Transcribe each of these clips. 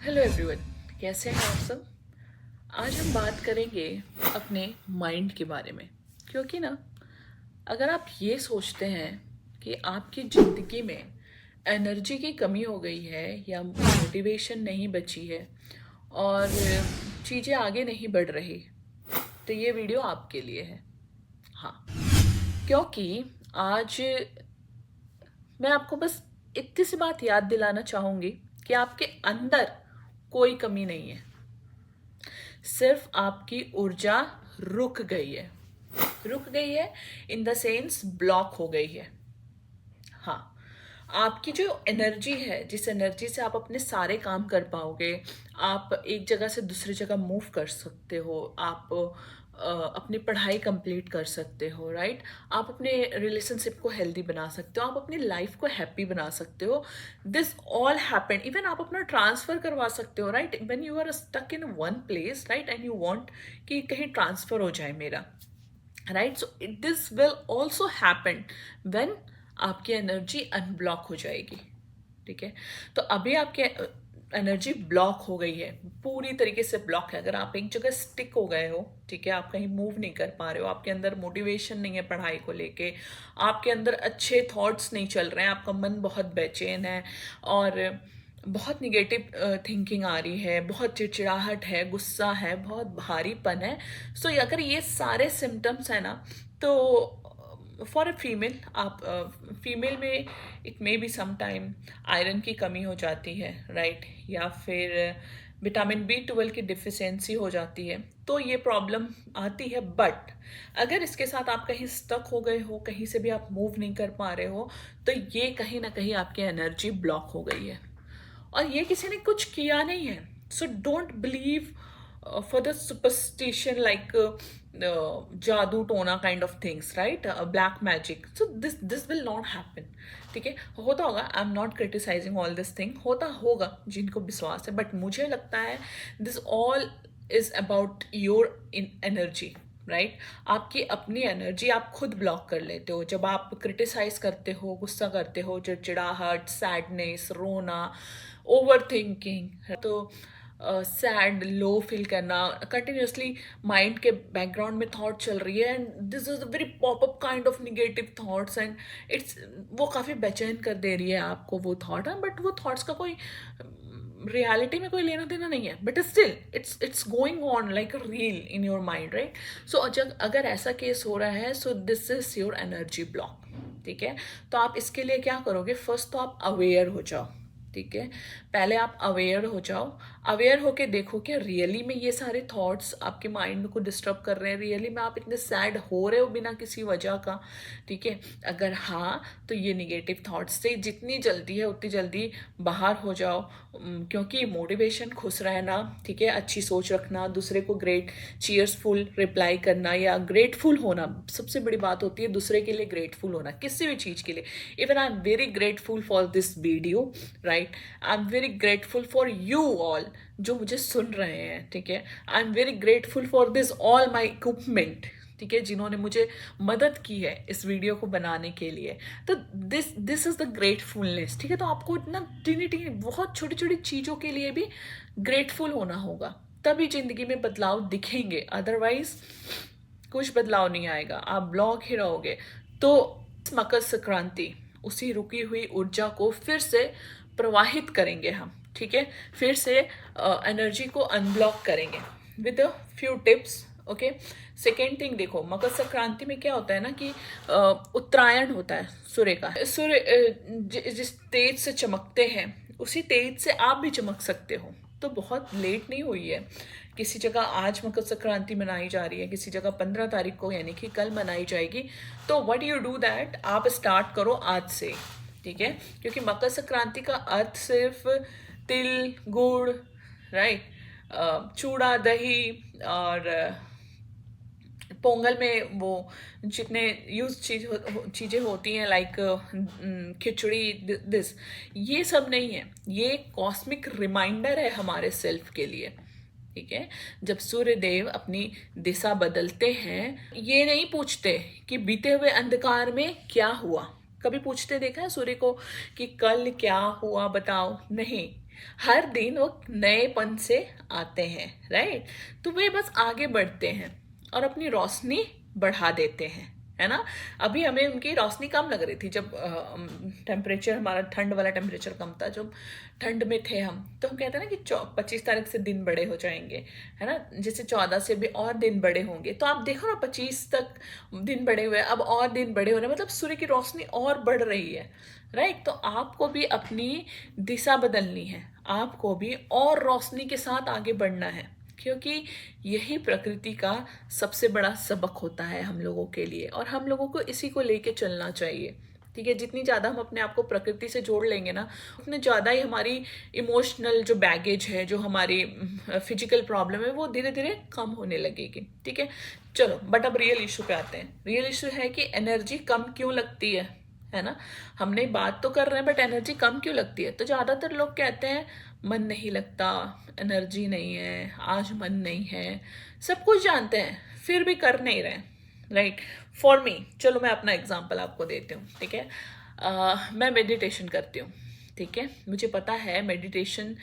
Hello everyone, कैसे हैं आप सब। आज हम बात करेंगे अपने माइंड के बारे में। क्योंकि ना, अगर आप ये सोचते हैं कि आपकी ज़िंदगी में एनर्जी की कमी हो गई है या मोटिवेशन नहीं बची है और चीज़ें आगे नहीं बढ़ रही, तो ये वीडियो आपके लिए है। हाँ, क्योंकि आज मैं आपको बस इतनी सी बात याद दिलाना चाहूँगी कि आपके अंदर कोई कमी नहीं है। सिर्फ आपकी ऊर्जा रुक गई है। रुक गई है इन द सेंस ब्लॉक हो गई है। हाँ, आपकी जो एनर्जी है, जिस एनर्जी से आप अपने सारे काम कर पाओगे, आप एक जगह से दूसरी जगह मूव कर सकते हो, आप अपनी पढ़ाई कंप्लीट कर सकते हो, राइट। आप अपने रिलेशनशिप को हेल्दी बना सकते हो, आप अपनी लाइफ को हैप्पी बना सकते हो। This all happen. इवन आप अपना ट्रांसफर करवा सकते हो, right. When you are stuck in one place, right, and you want कि कहीं ट्रांसफर हो जाए मेरा, right. So this will also happen when आपकी एनर्जी अनब्लॉक हो जाएगी। ठीक है। तो अभी आपके एनर्जी ब्लॉक हो गई है, पूरी तरीके से ब्लॉक है। अगर आप एक जगह स्टिक हो गए हो, ठीक है, आप कहीं मूव नहीं कर पा रहे हो, आपके अंदर मोटिवेशन नहीं है पढ़ाई को लेके, आपके अंदर अच्छे थॉट्स नहीं चल रहे हैं, आपका मन बहुत बेचैन है और बहुत निगेटिव थिंकिंग आ रही है, बहुत चिड़चिड़ाहट है, गुस्सा है, बहुत भारीपन है। सो अगर ये सारे सिम्टम्स हैं ना, तो फॉर अ फीमेल, आप फीमेल में it may be some time iron की कमी हो जाती है, राइट, या फिर विटामिन B12 की डिफिशियंसी हो जाती है, तो ये प्रॉब्लम आती है। बट अगर इसके साथ आप कहीं स्टक हो गए हो, कहीं से भी आप मूव नहीं कर पा रहे हो, तो ये कहीं ना कहीं आपकी एनर्जी ब्लॉक हो गई है और ये किसी ने कुछ किया नहीं है। So don't believe for the superstition like जादू टोना kind of things, right, black magic. So this this will not happen. ठीक है, होता होगा, I am not criticising all this thing, होता होगा जिनको विश्वास है, बट मुझे लगता है this all is about your in energy, right. आपकी अपनी एनर्जी आप खुद ब्लॉक कर लेते हो जब आप क्रिटिसाइज करते हो, गुस्सा करते हो, चिड़चिड़ाहट, सैडनेस, रोना, ओवर थिंकिंग, तो सैड, लो फील करना, कंटिन्यूसली माइंड के बैकग्राउंड में थॉट चल रही है, and this is a very popup kind of negative thoughts, and it's, वो काफ़ी बेचैन कर दे रही है आपको वो थॉट, है, बट वो थॉट्स का कोई रियलिटी में कोई लेना देना नहीं है, but still it's going on like a reel in your mind, right. So जब अगर ऐसा केस हो रहा है, so this is your energy block. ठीक है, तो आप इसके लिए क्या करोगे, फर्स्ट तो आप अवेयर हो जाओ। ठीक है, पहले आप अवेयर हो जाओ। अवेयर होके देखो कि रियली में ये सारे थॉट्स आपके माइंड को डिस्टर्ब कर रहे हैं, रियली में आप इतने सैड हो रहे हो बिना किसी वजह का। ठीक है, अगर हाँ, तो ये निगेटिव थॉट्स से जितनी जल्दी है उतनी जल्दी बाहर हो जाओ। क्योंकि मोटिवेशन, खुश रहना, ठीक है, अच्छी सोच रखना, दूसरे को ग्रेट चीयर्सफुल रिप्लाई करना या ग्रेटफुल होना, सबसे बड़ी बात होती है दूसरे के लिए ग्रेटफुल होना, किसी भी चीज़ के लिए। Even I am very grateful for this video, right. I am very grateful for you all जो मुझे सुन रहे हैं। ठीक है, I am very grateful for this all my equipment, ठीक है, जिन्होंने मुझे मदद की है इस वीडियो को बनाने के लिए। तो this this is the gratefulness. ठीक है, तो आपको इतना टीनी टीनी बहुत छोटी छोटी चीज़ों के लिए भी ग्रेटफुल होना होगा, तभी जिंदगी में बदलाव दिखेंगे, अदरवाइज कुछ बदलाव नहीं आएगा, आप ब्लॉक ही रहोगे। तो मकर संक्रांति उसी रुकी हुई ऊर्जा को फिर से प्रवाहित करेंगे हम। ठीक है, फिर से एनर्जी को अनब्लॉक करेंगे with a few tips. Okay, second thing देखो, मकर संक्रांति में क्या होता है ना कि उत्तरायण होता है सूर्य का। सूर्य जिस तेज से चमकते हैं, उसी तेज से आप भी चमक सकते हो। तो बहुत लेट नहीं हुई है, किसी जगह आज मकर संक्रांति मनाई जा रही है, किसी जगह 15 तारीख को यानी कि कल मनाई जाएगी। तो व्हाट यू डू दैट, आप स्टार्ट करो आज से। ठीक है, क्योंकि मकर संक्रांति का अर्थ सिर्फ तिल, गुड़, राइट, चूड़ा, दही और पोंगल में वो जितने यूज चीज़ें होती हैं, लाइक खिचड़ी, दिस, ये सब नहीं है। ये कॉस्मिक रिमाइंडर है हमारे सेल्फ के लिए। ठीक है, जब सूर्य देव अपनी दिशा बदलते हैं, ये नहीं पूछते कि बीते हुए अंधकार में क्या हुआ। कभी पूछते देखा है सूर्य को कि कल क्या हुआ बताओ? नहीं, हर दिन वो नएपन से आते हैं, राइट। तो वे बस आगे बढ़ते हैं और अपनी रोशनी बढ़ा देते हैं, है ना। अभी हमें उनकी रोशनी कम लग रही थी जब टेम्परेचर हमारा ठंड वाला टेम्परेचर कम था, जब ठंड में थे हम, तो हम कहते हैं ना कि 25 तारीख से दिन बड़े हो जाएंगे, है ना। जैसे 14 से भी और दिन बड़े होंगे, तो आप देखो ना 25 तक दिन बड़े हुए, अब और दिन बड़े हो रहे हैं, मतलब सूर्य की रोशनी और बढ़ रही है, राइट। तो आपको भी अपनी दिशा बदलनी है, आपको भी और रोशनी के साथ आगे बढ़ना है, क्योंकि यही प्रकृति का सबसे बड़ा सबक होता है हम लोगों के लिए, और हम लोगों को इसी को लेके चलना चाहिए, ठीक है। जितनी ज़्यादा हम अपने आप को प्रकृति से जोड़ लेंगे ना, उतने ज़्यादा ही हमारी इमोशनल जो बैगेज है, जो हमारी फिजिकल प्रॉब्लम है, वो धीरे धीरे कम होने लगेगी, ठीक है। चलो, बट अब रियल इशू पे आते हैं। रियल इशू है कि एनर्जी कम क्यों लगती है ना। हमने बात तो कर रहे हैं, बट एनर्जी कम क्यों लगती है। तो ज़्यादातर लोग कहते हैं मन नहीं लगता, एनर्जी नहीं है, आज मन नहीं है, सब कुछ जानते हैं फिर भी कर नहीं रहे, राइट। फॉर मी, चलो मैं अपना एग्जांपल आपको देती हूँ, ठीक है। मैं मेडिटेशन करती हूँ, ठीक है। मुझे पता है मेडिटेशन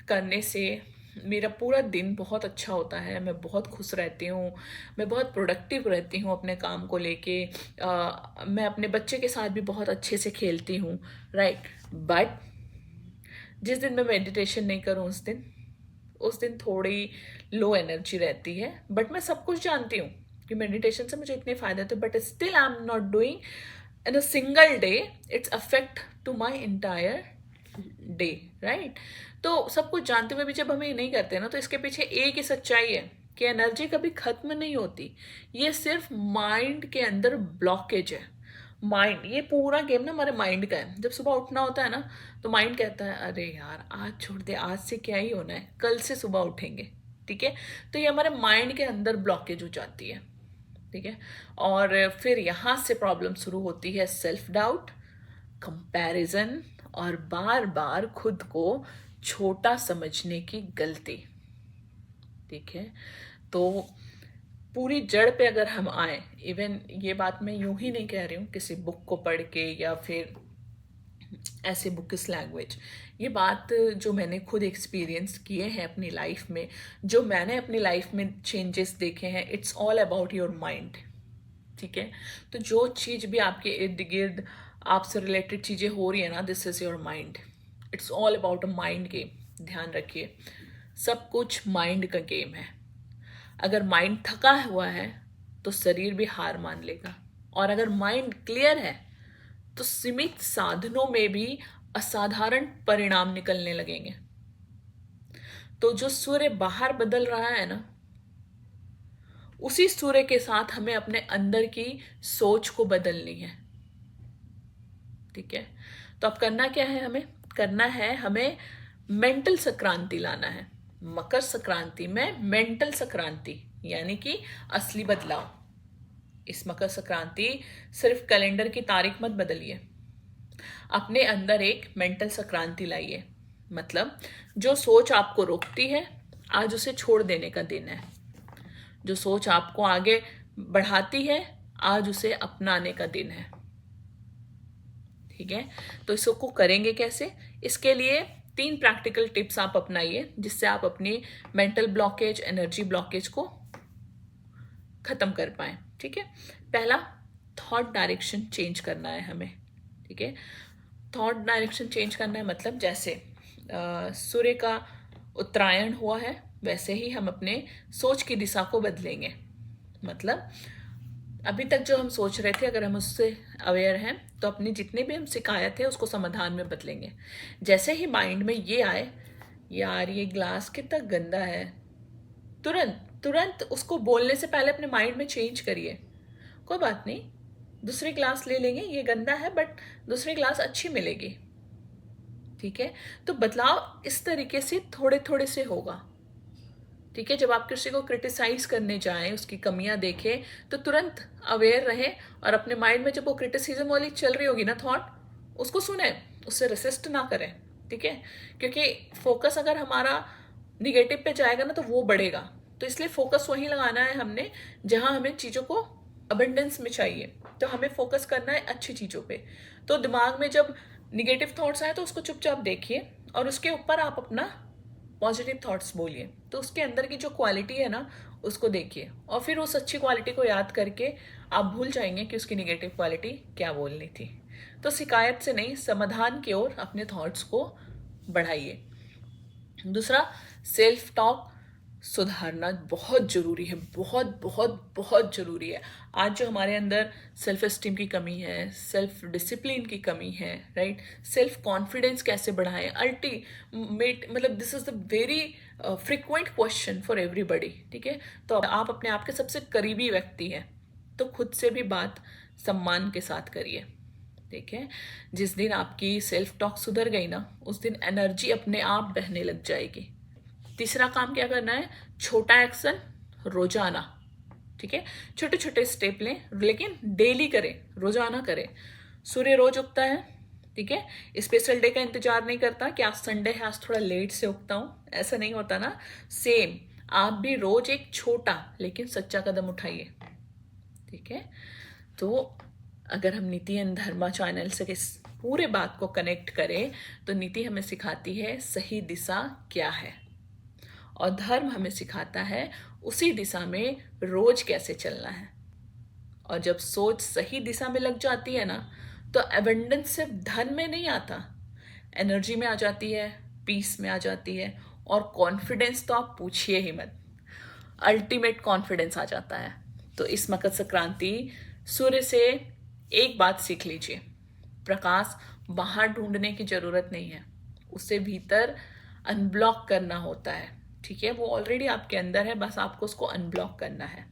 करने से मेरा पूरा दिन बहुत अच्छा होता है, मैं बहुत खुश रहती हूँ, मैं बहुत प्रोडक्टिव रहती हूँ अपने काम को लेके, मैं अपने बच्चे के साथ भी बहुत अच्छे से खेलती हूँ, राइट। बट जिस दिन मैं मेडिटेशन नहीं करूँ, उस दिन थोड़ी लो एनर्जी रहती है। बट मैं सब कुछ जानती हूँ कि मेडिटेशन से मुझे इतने फायदे थे, but still I am not doing in a single day, it's affect to my entire day, right. तो सब कुछ जानते हुए भी जब हम ये नहीं करते ना, तो इसके पीछे एक ही सच्चाई है कि एनर्जी कभी खत्म नहीं होती, ये सिर्फ माइंड के अंदर ब्लॉकेज है। माइंड, ये पूरा गेम ना हमारे माइंड का है। जब सुबह उठना होता है ना, तो माइंड कहता है अरे यार आज छोड़ दे, आज से क्या ही होना है, कल से सुबह उठेंगे, ठीक है। तो ये हमारे माइंड के अंदर ब्लॉकेज हो जाती है, ठीक है। और फिर यहाँ से प्रॉब्लम शुरू होती है सेल्फ डाउट, कंपैरिजन, और बार बार खुद को छोटा समझने की गलती, ठीक है। तो पूरी जड़ पे अगर हम आए, इवन ये बात मैं यूं ही नहीं कह रही हूँ किसी बुक को पढ़ के या फिर ऐसे बुक किस लैंग्वेज, ये बात जो मैंने खुद एक्सपीरियंस किए हैं अपनी लाइफ में, जो मैंने अपनी लाइफ में चेंजेस देखे हैं, it's all about your mind, ठीक है। तो जो चीज़ भी आपके इर्द गिर्द आपसे रिलेटेड चीज़ें हो रही है ना, this is your mind, it's all about a mind game. ध्यान रखिए, सब कुछ माइंड का गेम है। अगर माइंड थका हुआ है तो शरीर भी हार मान लेगा, और अगर माइंड क्लियर है तो सीमित साधनों में भी असाधारण परिणाम निकलने लगेंगे। तो जो सूर्य बाहर बदल रहा है ना, उसी सूर्य के साथ हमें अपने अंदर की सोच को बदलनी है, ठीक है। तो अब करना क्या है, हमें मेंटल संक्रांति लाना है। मकर संक्रांति में मेंटल संक्रांति, यानी कि असली बदलाव। इस मकर संक्रांति सिर्फ कैलेंडर की तारीख मत बदलिए, अपने अंदर एक मेंटल संक्रांति लाइए। मतलब जो सोच आपको रोकती है, आज उसे छोड़ देने का दिन है। जो सोच आपको आगे बढ़ाती है, आज उसे अपनाने का दिन है, ठीक है। तो इसको करेंगे कैसे, इसके लिए 3 प्रैक्टिकल टिप्स आप अपनाइए, जिससे आप अपनी मेंटल ब्लॉकेज, एनर्जी ब्लॉकेज को खत्म कर पाए, ठीक है। पहला, थॉट डायरेक्शन चेंज करना है हमें, ठीक है। थॉट डायरेक्शन चेंज करना है मतलब जैसे सूर्य का उत्तरायण हुआ है, वैसे ही हम अपने सोच की दिशा को बदलेंगे। मतलब अभी तक जो हम सोच रहे थे, अगर हम उससे अवेयर हैं, तो अपनी जितनी भी हम शिकायत है उसको समाधान में बदलेंगे। जैसे ही माइंड में ये आए, यार ये ग्लास कितना गंदा है, तुरंत तुरंत उसको बोलने से पहले अपने माइंड में चेंज करिए, कोई बात नहीं, दूसरी ग्लास ले लेंगे, ये गंदा है बट दूसरी ग्लास अच्छी मिलेगी, ठीक है। तो बदलाव इस तरीके से थोड़े थोड़े से होगा, ठीक है। जब आप किसी को क्रिटिसाइज करने जाएं, उसकी कमियां देखें, तो तुरंत अवेयर रहें, और अपने माइंड में जब वो क्रिटिसिज्म वाली चल रही होगी ना थॉट, उसको सुने, उससे रेसिस्ट ना करें, ठीक है। क्योंकि फोकस अगर हमारा निगेटिव पे जाएगा ना, तो वो बढ़ेगा। तो इसलिए फोकस वहीं लगाना है हमने जहां हमें चीज़ों को अबंडेंस में चाहिए। तो हमें फोकस करना है अच्छी चीज़ों पे। तो दिमाग में जब निगेटिव थॉट्स आए तो उसको चुपचाप देखिए, और उसके ऊपर आप अपना पॉजिटिव थॉट्स बोलिए। तो उसके अंदर की जो क्वालिटी है ना उसको देखिए, और फिर उस अच्छी क्वालिटी को याद करके आप भूल जाएंगे कि उसकी निगेटिव क्वालिटी क्या बोलनी थी। तो शिकायत से नहीं, समाधान की ओर अपने थॉट्स को बढ़ाइए। दूसरा, सेल्फ टॉक सुधारना बहुत ज़रूरी है, बहुत बहुत बहुत ज़रूरी है। आज जो हमारे अंदर सेल्फ एस्टीम की कमी है, सेल्फ डिसिप्लिन की कमी है, राइट, सेल्फ कॉन्फिडेंस कैसे बढ़ाएं, अल्टीमेट मतलब this is the very frequent question for everybody. ठीक है, तो आप अपने आप के सबसे करीबी व्यक्ति हैं, तो खुद से भी बात सम्मान के साथ करिए। ठीक है, जिस दिन आपकी सेल्फ टॉक सुधर गई ना, उस दिन एनर्जी अपने आप बहने लग जाएगी। तीसरा काम क्या करना है, छोटा एक्शन रोजाना। ठीक है, छोटे छोटे स्टेप लें, लेकिन डेली करें, रोजाना करें। सूर्य रोज उगता है, ठीक है, स्पेशल डे का इंतजार नहीं करता कि आज संडे है, आज थोड़ा लेट से उगता हूं, ऐसा नहीं होता ना। सेम आप भी रोज एक छोटा लेकिन सच्चा कदम उठाइए। ठीक है, तो अगर हम नीति एंड धर्मा चैनल से इस पूरे बात को कनेक्ट करें, तो नीति हमें सिखाती है सही दिशा क्या है, और धर्म हमें सिखाता है उसी दिशा में रोज कैसे चलना है। और जब सोच सही दिशा में लग जाती है ना, तो एबंडेंस सिर्फ धन में नहीं आता, एनर्जी में आ जाती है, पीस में आ जाती है, और कॉन्फिडेंस तो आप पूछिए ही मत, अल्टीमेट कॉन्फिडेंस आ जाता है। तो इस मकर संक्रांति सूर्य से एक बात सीख लीजिए, प्रकाश बाहर ढूंढने की जरूरत नहीं है, उसे भीतर अनब्लॉक करना होता है। ठीक है, वो ऑलरेडी आपके अंदर है, बस आपको उसको अनब्लॉक करना है।